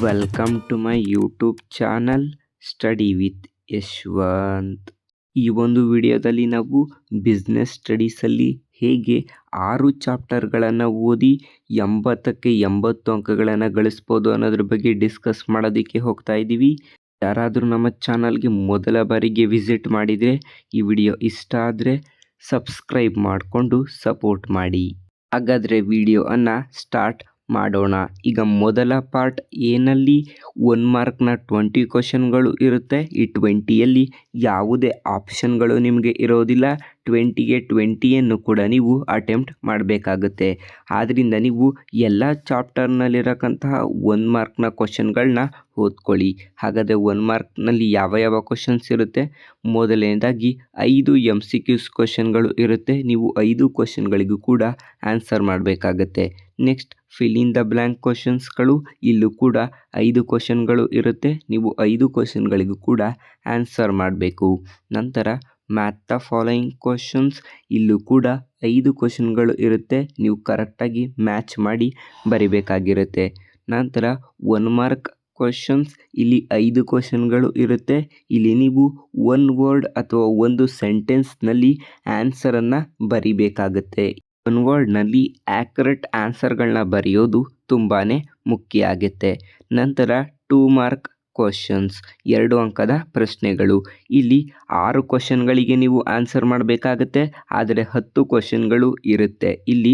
Welcome to my YouTube channel study with Yashwant. ಈ ಒಂದು ವಿಡಿಯೋದಲ್ಲಿ ನಾವು ಬಿಸ್ನೆಸ್ ಸ್ಟಡೀಸಲ್ಲಿ ಹೇಗೆ 6 ಚಾಪ್ಟರ್ಗಳನ್ನು ಓದಿ 80ಕ್ಕೆ 80 ಅಂಕಗಳನ್ನು ಗಳಿಸ್ಬೋದು ಅನ್ನೋದ್ರ ಬಗ್ಗೆ ಡಿಸ್ಕಸ್ ಮಾಡೋದಕ್ಕೆ ಹೋಗ್ತಾ ಇದ್ದೀವಿ. ಯಾರಾದರೂ ನಮ್ಮ ಚಾನಲ್ಗೆ ಮೊದಲ ಬಾರಿಗೆ ವಿಸಿಟ್ ಮಾಡಿದರೆ ಈ ವಿಡಿಯೋ ಇಷ್ಟ ಆದರೆ ಸಬ್ಸ್ಕ್ರೈಬ್ ಮಾಡಿಕೊಂಡು ಸಪೋರ್ಟ್ ಮಾಡಿ. ಹಾಗಾದರೆ ವಿಡಿಯೋವನ್ನು ಸ್ಟಾರ್ಟ್ ಮಾಡೋಣ. ಈಗ ಮೊದಲ ಪಾರ್ಟ್ ಏನಲ್ಲಿ 1 ಮಾರ್ಕ್ನ 20 ಕ್ವಶನ್ಗಳು ಇರುತ್ತೆ. ಈ 20ಯಲ್ಲಿ ಯಾವುದೇ ಆಪ್ಷನ್ಗಳು ನಿಮಗೆ ಇರೋದಿಲ್ಲ. 20ಗೆ 20ಯನ್ನು ಕೂಡ ನೀವು ಅಟೆಂಪ್ಟ್ ಮಾಡಬೇಕಾಗುತ್ತೆ. ಆದ್ದರಿಂದ ನೀವು ಎಲ್ಲ ಚಾಪ್ಟರ್ನಲ್ಲಿರಕ್ಕಂತಹ 1 ಮಾರ್ಕ್ನ ಕ್ವಶನ್ಗಳನ್ನ ಓದ್ಕೊಳ್ಳಿ. ಹಾಗಾದರೆ 1 ಮಾರ್ಕ್ನಲ್ಲಿ ಯಾವ ಕ್ವಶನ್ಸ್ ಇರುತ್ತೆ? ಮೊದಲನೇದಾಗಿ 5 MCQs ಕ್ವಶನ್ಗಳು ಇರುತ್ತೆ. ನೀವು 5 ಕ್ವಶನ್ಗಳಿಗೂ ಕೂಡ ಆನ್ಸರ್ ಮಾಡಬೇಕಾಗತ್ತೆ. Next fill in the blank ಕ್ವಶನ್ಸ್ಗಳು, ಇಲ್ಲೂ ಕೂಡ 5 ಕ್ವಶನ್ಗಳು ಇರುತ್ತೆ. ನೀವು 5 ಕ್ವಶನ್ಗಳಿಗೂ ಕೂಡ ಆನ್ಸರ್ ಮಾಡಬೇಕು. ನಂತರ ಮ್ಯಾಥ್ ದ ಫಾಲೋಯಿಂಗ್ ಕ್ವಶನ್ಸ್, ಇಲ್ಲೂ ಕೂಡ 5 ಕ್ವಶನ್ಗಳು ಇರುತ್ತೆ. ನೀವು ಕರೆಕ್ಟಾಗಿ ಮ್ಯಾಚ್ ಮಾಡಿ ಬರಿಬೇಕಾಗಿರುತ್ತೆ. ನಂತರ 1 ಮಾರ್ಕ್ ಕ್ವಶನ್ಸ್, ಇಲ್ಲಿ 5 ಕ್ವಶನ್ಗಳು ಇರುತ್ತೆ. ಇಲ್ಲಿ ನೀವು 1 ವರ್ಡ್ ಅಥವಾ ಒಂದು ಸೆಂಟೆನ್ಸ್ನಲ್ಲಿ ಆನ್ಸರನ್ನು ಬರಿಬೇಕಾಗತ್ತೆ. 1 ವರ್ಡ್ನಲ್ಲಿ ಆ್ಯಕ್ಯುರೇಟ್ ಆನ್ಸರ್ಗಳನ್ನ ಬರೆಯೋದು ತುಂಬಾ ಮುಖ್ಯ ಆಗುತ್ತೆ. ನಂತರ 2 ಮಾರ್ಕ್ ಕ್ವಶನ್ಸ್, 2 ಅಂಕದ ಪ್ರಶ್ನೆಗಳು. ಇಲ್ಲಿ 6 ಕ್ವಶನ್ಗಳಿಗೆ ನೀವು ಆನ್ಸರ್ ಮಾಡಬೇಕಾಗತ್ತೆ, ಆದರೆ 10 ಕ್ವಶನ್ಗಳು ಇರುತ್ತೆ. ಇಲ್ಲಿ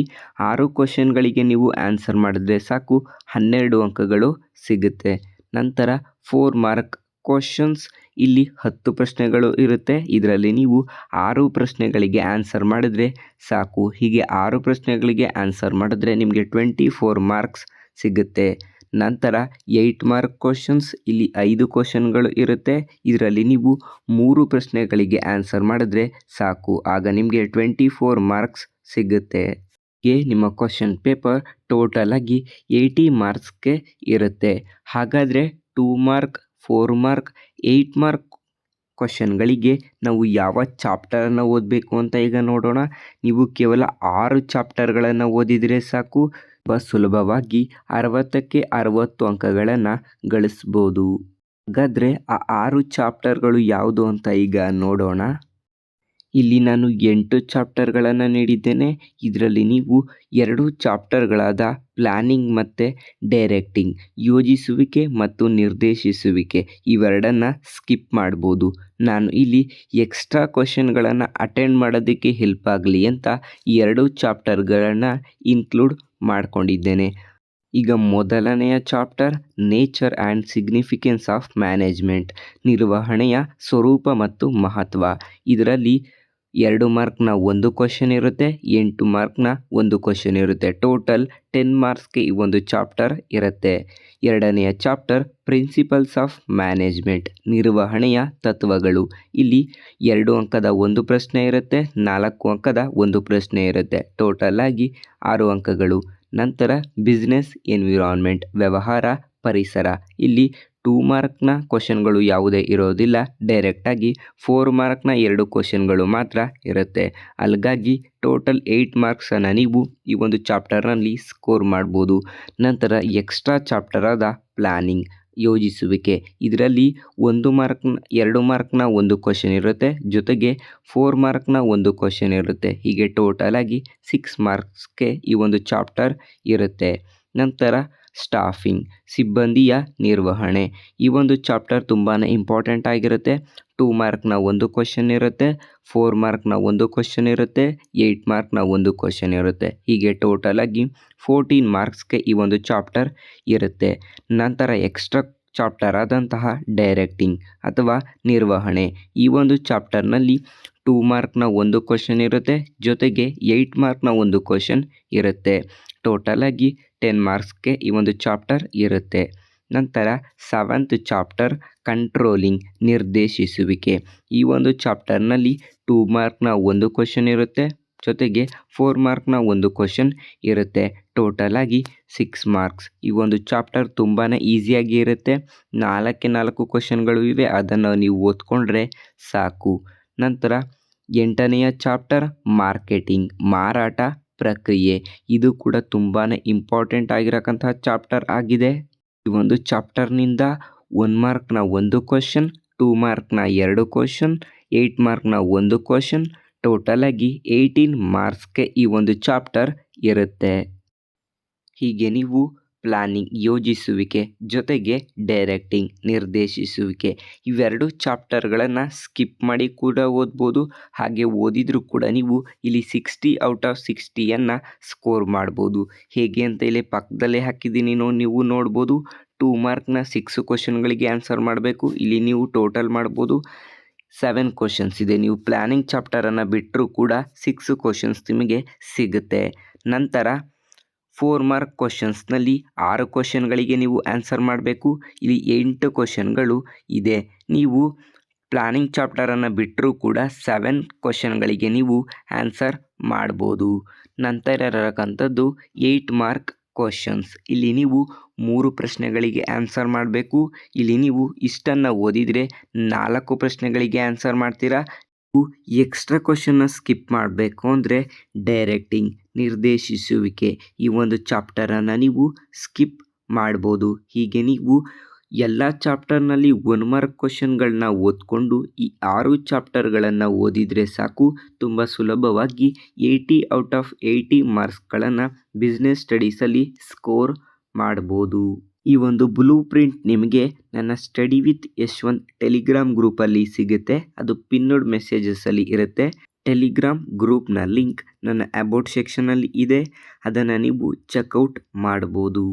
6 ಕ್ವಶನ್ಗಳಿಗೆ ನೀವು ಆನ್ಸರ್ ಮಾಡಿದ್ರೆ ಸಾಕು, 12 ಅಂಕಗಳು ಸಿಗುತ್ತೆ. ನಂತರ 4 ಮಾರ್ಕ್ ಕ್ವಶನ್ಸ್, ಇಲ್ಲಿ 10 ಪ್ರಶ್ನೆಗಳು ಇರುತ್ತೆ. ಇದರಲ್ಲಿ ನೀವು 6 ಪ್ರಶ್ನೆಗಳಿಗೆ ಆನ್ಸರ್ ಮಾಡಿದ್ರೆ ಸಾಕು. ಹೀಗೆ 6 ಪ್ರಶ್ನೆಗಳಿಗೆ ಆನ್ಸರ್ ಮಾಡಿದ್ರೆ ನಿಮಗೆ 24 ಮಾರ್ಕ್ಸ್ ಸಿಗುತ್ತೆ. ನಂತರ 8 ಮಾರ್ಕ್ ಕ್ವಶನ್ಸ್, ಇಲ್ಲಿ 5 ಕ್ವಶನ್ಗಳು ಇರುತ್ತೆ. ಇದರಲ್ಲಿ ನೀವು 3 ಪ್ರಶ್ನೆಗಳಿಗೆ ಆನ್ಸರ್ ಮಾಡಿದ್ರೆ ಸಾಕು, ಆಗ ನಿಮಗೆ 24 ಮಾರ್ಕ್ಸ್ ಸಿಗುತ್ತೆ. ಹೀಗೆ ನಿಮ್ಮ ಕ್ವಶನ್ ಪೇಪರ್ ಟೋಟಲ್ ಆಗಿ 80 ಮಾರ್ಕ್ಸ್ಗೆ ಇರುತ್ತೆ. ಹಾಗಾದರೆ 2 ಮಾರ್ಕ್, 4 ಮಾರ್ಕ್, 8 ಮಾರ್ಕ್ ಕ್ವಶನ್ಗಳಿಗೆ ನಾವು ಯಾವ ಚಾಪ್ಟರನ್ನು ಓದಬೇಕು ಅಂತ ಈಗ ನೋಡೋಣ. ನೀವು ಕೇವಲ 6 ಚಾಪ್ಟರ್ಗಳನ್ನು ಓದಿದರೆ ಸಾಕು, ಸುಲಭವಾಗಿ 60ಕ್ಕೆ 60 ಅಂಕಗಳನ್ನು ಗಳಿಸ್ಬೋದು. ಹಾಗಾದರೆ ಆ 6 ಚಾಪ್ಟರ್ಗಳು ಯಾವುದು ಅಂತ ಈಗ ನೋಡೋಣ. ಇಲ್ಲಿ ನಾನು 8 ಚಾಪ್ಟರ್ಗಳನ್ನು ನೀಡಿದ್ದೇನೆ. ಇದರಲ್ಲಿ ನೀವು 2 ಚಾಪ್ಟರ್ಗಳಾದ ಪ್ಲ್ಯಾನಿಂಗ್ ಮತ್ತು ಡೈರೆಕ್ಟಿಂಗ್, ಯೋಜಿಸುವಿಕೆ ಮತ್ತು ನಿರ್ದೇಶಿಸುವಿಕೆ, ಇವೆರಡನ್ನು ಸ್ಕಿಪ್ ಮಾಡ್ಬೋದು. ನಾನು ಇಲ್ಲಿ ಎಕ್ಸ್ಟ್ರಾ ಕ್ವಶನ್ಗಳನ್ನು ಅಟೆಂಡ್ ಮಾಡೋದಕ್ಕೆ ಹೆಲ್ಪ್ ಆಗಲಿ ಅಂತ 2 ಚಾಪ್ಟರ್ಗಳನ್ನು ಇನ್ಕ್ಲೂಡ್ ಮಾಡ್ಕೊಂಡಿದ್ದೇನೆ. ಈಗ ಮೊದಲನೆಯ chapter nature and significance of management, ನಿರ್ವಹಣೆಯ ಸ್ವರೂಪ ಮತ್ತು ಮಹತ್ವ. ಇದರಲ್ಲಿ 2 ಮಾರ್ಕ್ನ 1 ಕ್ವಶನ್ ಇರುತ್ತೆ, 8 ಮಾರ್ಕ್ನ 1 ಕ್ವಶನ್ ಇರುತ್ತೆ. ಟೋಟಲ್ 10 ಮಾರ್ಕ್ಸ್ಗೆ ಈ ಒಂದು ಚಾಪ್ಟರ್ ಇರುತ್ತೆ. ಎರಡನೆಯ ಚಾಪ್ಟರ್ ಪ್ರಿನ್ಸಿಪಲ್ಸ್ ಆಫ್ ಮ್ಯಾನೇಜ್ಮೆಂಟ್, ನಿರ್ವಹಣೆಯ ತತ್ವಗಳು. ಇಲ್ಲಿ 2 ಅಂಕದ 1 ಪ್ರಶ್ನೆ ಇರುತ್ತೆ, 4 ಅಂಕದ 1 ಪ್ರಶ್ನೆ ಇರುತ್ತೆ. ಟೋಟಲ್ ಆಗಿ 6 ಅಂಕಗಳು. ನಂತರ ಬಿಸ್ನೆಸ್ ಎನ್ವಿರಾನ್ಮೆಂಟ್, ವ್ಯವಹಾರ ಪರಿಸರ. ಇಲ್ಲಿ 2 ಮಾರ್ಕ್ನ ಕ್ವಶನ್ಗಳು ಯಾವುದೇ ಇರೋದಿಲ್ಲ, ಡೈರೆಕ್ಟಾಗಿ 4 ಮಾರ್ಕ್ನ 2 ಕ್ವಶನ್ಗಳು ಮಾತ್ರ ಇರುತ್ತೆ. ಅಲ್ಗಾಗಿ ಟೋಟಲ್ 8 ಮಾರ್ಕ್ಸನ್ನು ನೀವು ಈ ಒಂದು ಚಾಪ್ಟರ್ನಲ್ಲಿ ಸ್ಕೋರ್ ಮಾಡ್ಬೋದು. ನಂತರ ಎಕ್ಸ್ಟ್ರಾ ಚಾಪ್ಟರ್ ಆದ ಪ್ಲ್ಯಾನಿಂಗ್, ಯೋಜಿಸುವಿಕೆ. ಇದರಲ್ಲಿ 2 ಮಾರ್ಕ್ನ 1 ಕ್ವಶನ್ ಇರುತ್ತೆ, ಜೊತೆಗೆ 4 ಮಾರ್ಕ್ನ 1 ಕ್ವಶನ್ ಇರುತ್ತೆ. ಹೀಗೆ ಟೋಟಲ್ ಆಗಿ 6 ಮಾರ್ಕ್ಸ್ಗೆ ಈ ಒಂದು ಚಾಪ್ಟರ್ ಇರುತ್ತೆ. ನಂತರ ಸ್ಟಾಫಿಂಗ್, ಸಿಬ್ಬಂದಿಯ ನಿರ್ವಹಣೆ. ಈ ಒಂದು ಚಾಪ್ಟರ್ ತುಂಬಾ ಇಂಪಾರ್ಟೆಂಟ್ ಆಗಿರುತ್ತೆ. 2 ಮಾರ್ಕ್ನ 1 ಕ್ವಶನ್ ಇರುತ್ತೆ, 4 ಮಾರ್ಕ್ನ 1 ಕ್ವಶನ್ ಇರುತ್ತೆ, 8 ಮಾರ್ಕ್ನ 1 ಕ್ವಶನ್ ಇರುತ್ತೆ. ಹೀಗೆ ಟೋಟಲ್ ಆಗಿ 14 ಮಾರ್ಕ್ಸ್ಗೆ ಈ ಒಂದು ಚಾಪ್ಟರ್ ಇರುತ್ತೆ. ನಂತರ ಎಕ್ಸ್ಟ್ರಾ ಚಾಪ್ಟರ್ ಆದಂತಹ ಡೈರೆಕ್ಟಿಂಗ್ ಅಥವಾ ನಿರ್ವಹಣೆ. ಈ ಒಂದು ಚಾಪ್ಟರ್ನಲ್ಲಿ 2 ಮಾರ್ಕ್ನ 1 ಕ್ವಶನ್ ಇರುತ್ತೆ, ಜೊತೆಗೆ 8 ಮಾರ್ಕ್ನ 1 ಕ್ವಶನ್ ಇರುತ್ತೆ. ಟೋಟಲ್ ಆಗಿ 10 ಮಾರ್ಕ್ಸ್ಗೆ ಈ ಒಂದು ಚಾಪ್ಟರ್ ಇರುತ್ತೆ. ನಂತರ 7th ಚಾಪ್ಟರ್ ಕಂಟ್ರೋಲಿಂಗ್, ನಿರ್ದೇಶಿಸುವಿಕೆ. ಈ ಒಂದು ಚಾಪ್ಟರ್ನಲ್ಲಿ 2 ಮಾರ್ಕ್ನ 1 ಕ್ವಶನ್ ಇರುತ್ತೆ, ಜೊತೆಗೆ 4 ಮಾರ್ಕ್ನ 1 ಕ್ವಶನ್ ಇರುತ್ತೆ. ಟೋಟಲ್ ಆಗಿ 6 ಮಾರ್ಕ್ಸ್. ಈ ಒಂದು ಚಾಪ್ಟರ್ ತುಂಬಾ ಈಸಿಯಾಗಿ ಇರುತ್ತೆ. 4 ಕ್ವಶನ್ಗಳು ಇವೆ, ಅದನ್ನು ನೀವು ಓದ್ಕೊಂಡ್ರೆ ಸಾಕು. ನಂತರ 8ನೆಯ ಚಾಪ್ಟರ್ ಮಾರ್ಕೆಟಿಂಗ್, ಮಾರಾಟ ಪ್ರಕ್ರಿಯೆ. ಇದು ಕೂಡ ತುಂಬಾ ಇಂಪಾರ್ಟೆಂಟ್ ಆಗಿರಕ್ಕಂತಹ ಚಾಪ್ಟರ್ ಆಗಿದೆ. ಈ ಒಂದು ಚಾಪ್ಟರ್ನಿಂದ 1 ಮಾರ್ಕ್ನ 1 ಕ್ವಶನ್, 2 ಮಾರ್ಕ್ನ 2 ಕ್ವಶನ್, 8 ಮಾರ್ಕ್ನ 1 ಕ್ವಶನ್, ಟೋಟಲ್ ಆಗಿ 18 ಮಾರ್ಕ್ಸ್ಗೆ ಈ ಒಂದು ಚಾಪ್ಟರ್ ಇರುತ್ತೆ. ಹೀಗೆ ನೀವು ಪ್ಲಾನಿಂಗ್ ಯೋಜಿಸುವಿಕೆ ಜೊತೆಗೆ ಡೈರೆಕ್ಟಿಂಗ್ ನಿರ್ದೇಶಿಸುವಿಕೆ ಇವೆರಡು ಚಾಪ್ಟರ್ಗಳನ್ನು ಸ್ಕಿಪ್ ಮಾಡಿ ಕೂಡ ಓದ್ಬೋದು. ಹಾಗೆ ಓದಿದರೂ ಕೂಡ ನೀವು ಇಲ್ಲಿ 60 ಔಟ್ ಆಫ್ 60ಯನ್ನು ಸ್ಕೋರ್ ಮಾಡ್ಬೋದು. ಹೇಗೆ ಅಂತ ಇಲ್ಲಿ ಪಕ್ಕದಲ್ಲೇ ಹಾಕಿದ್ದೀನಿ ನೀವು ನೋಡ್ಬೋದು. 2 ಮಾರ್ಕ್ನ 6 ಕ್ವಶನ್ಗಳಿಗೆ ಆನ್ಸರ್ ಮಾಡಬೇಕು. ಇಲ್ಲಿ ನೀವು ಟೋಟಲ್ ಮಾಡ್ಬೋದು 7 ಕ್ವಶನ್ಸ್ ಇದೆ. ನೀವು ಪ್ಲಾನಿಂಗ್ ಚಾಪ್ಟರನ್ನು ಬಿಟ್ಟರೂ ಕೂಡ 6 ಕ್ವಶನ್ಸ್ ನಿಮಗೆ ಸಿಗುತ್ತೆ. ನಂತರ 4 ಮಾರ್ಕ್ ಕ್ವಶನ್ಸ್ನಲ್ಲಿ 6 ಕ್ವಶನ್ಗಳಿಗೆ ನೀವು ಆನ್ಸರ್ ಮಾಡಬೇಕು. ಇಲ್ಲಿ 8 ಕ್ವಶನ್ಗಳು ಇದೆ. ನೀವು ಪ್ಲಾನಿಂಗ್ ಚಾಪ್ಟರನ್ನು ಬಿಟ್ಟರೂ ಕೂಡ 7 ಕ್ವಶನ್ಗಳಿಗೆ ನೀವು ಆನ್ಸರ್ ಮಾಡ್ಬೋದು. ನಂತರ ಇರತಕ್ಕಂಥದ್ದು 8 ಮಾರ್ಕ್ ಕ್ವಶನ್ಸ್. ಇಲ್ಲಿ ನೀವು 3 ಪ್ರಶ್ನೆಗಳಿಗೆ ಆನ್ಸರ್ ಮಾಡಬೇಕು. ಇಲ್ಲಿ ನೀವು ಇಷ್ಟನ್ನು ಓದಿದರೆ 4 ಪ್ರಶ್ನೆಗಳಿಗೆ ಆನ್ಸರ್ ಮಾಡ್ತೀರಾ. ಎಕ್ಸ್ಟ್ರಾ ಕ್ವಶನ್ನ ಸ್ಕಿಪ್ ಮಾಡಬೇಕು ಅಂದರೆ ಡೈರೆಕ್ಟಿಂಗ್ ನಿರ್ದೇಶಿಸುವಿಕೆ ಈ ಒಂದು ಚಾಪ್ಟರನ್ನು ನೀವು ಸ್ಕಿಪ್ ಮಾಡ್ಬೋದು. ಹೀಗೆ ನೀವು ಎಲ್ಲ ಚಾಪ್ಟರ್ನಲ್ಲಿ 1 ಮಾರ್ಕ್ ಕ್ವಶನ್ಗಳನ್ನ ಓದ್ಕೊಂಡು ಈ 6 ಚಾಪ್ಟರ್ಗಳನ್ನು ಓದಿದರೆ ಸಾಕು. ತುಂಬ ಸುಲಭವಾಗಿ 80 ಔಟ್ ಆಫ್ 80 ಮಾರ್ಕ್ಸ್ಗಳನ್ನು ಬಿಸ್ನೆಸ್ ಸ್ಟಡೀಸಲ್ಲಿ ಸ್ಕೋರ್ ಮಾಡ್ಬೋದು. ಈ ಒಂದು ಬ್ಲೂ ಪ್ರಿಂಟ್ ನಿಮಗೆ ನನ್ನ ಸ್ಟಡಿ ವಿತ್ ಯಶವಂತ್ ಟೆಲಿಗ್ರಾಮ್ ಗ್ರೂಪಲ್ಲಿ ಸಿಗುತ್ತೆ. ಅದು ಪಿನ್ನೋಡ್ ಮೆಸೇಜಸಲ್ಲಿ ಇರುತ್ತೆ. ಟೆಲಿಗ್ರಾಮ್ ಗ್ರೂಪ್ನ ಲಿಂಕ್ ನನ್ನ ಅಬೌಟ್ ಸೆಕ್ಷನಲ್ಲಿ ಇದೆ. ಅದನ್ನು ನೀವು ಚೆಕ್ಔಟ್ ಮಾಡ್ಬೋದು.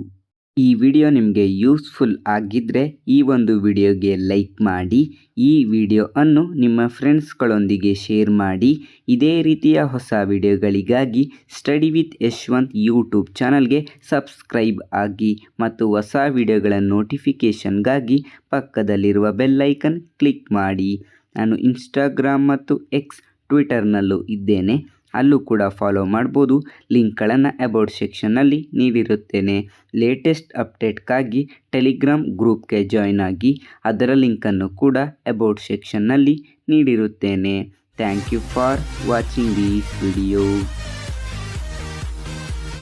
ಈ ವಿಡಿಯೋ ನಿಮಗೆ ಯೂಸ್ಫುಲ್ ಆಗಿದ್ದರೆ ಈ ಒಂದು ವಿಡಿಯೋಗೆ ಲೈಕ್ ಮಾಡಿ. ಈ ವಿಡಿಯೋವನ್ನು ನಿಮ್ಮ ಫ್ರೆಂಡ್ಸ್ಗಳೊಂದಿಗೆ ಶೇರ್ ಮಾಡಿ. ಇದೇ ರೀತಿಯ ಹೊಸ ವಿಡಿಯೋಗಳಿಗಾಗಿ ಸ್ಟಡಿ ವಿತ್ ಯಶವಂತ್ ಯೂಟ್ಯೂಬ್ ಚಾನಲ್ಗೆ ಸಬ್ಸ್ಕ್ರೈಬ್ ಆಗಿ ಮತ್ತು ಹೊಸ ವಿಡಿಯೋಗಳ ನೋಟಿಫಿಕೇಷನ್ಗಾಗಿ ಪಕ್ಕದಲ್ಲಿರುವ ಬೆಲ್ ಐಕನ್ ಕ್ಲಿಕ್ ಮಾಡಿ. ನಾನು ಇನ್ಸ್ಟಾಗ್ರಾಮ್ ಮತ್ತು ಎಕ್ಸ್ ಟ್ವಿಟರ್ನಲ್ಲೂ ಇದ್ದೇನೆ. ಅಲ್ಲೂ ಕೂಡ ಫಾಲೋ ಮಾಡ್ಬೋದು. ಲಿಂಕ್ಗಳನ್ನು ಅಬೌಟ್ ಸೆಕ್ಷನ್ನಲ್ಲಿ ನೀಡಿರುತ್ತೇನೆ. ಲೇಟೆಸ್ಟ್ ಅಪ್ಡೇಟ್ಗಾಗಿ ಟೆಲಿಗ್ರಾಮ್ ಗ್ರೂಪ್ಗೆ ಜಾಯ್ನ್ ಆಗಿ. ಅದರ ಲಿಂಕನ್ನು ಕೂಡ ಅಬೌಟ್ ಸೆಕ್ಷನ್ನಲ್ಲಿ ನೀಡಿರುತ್ತೇನೆ. Thank you for watching this video.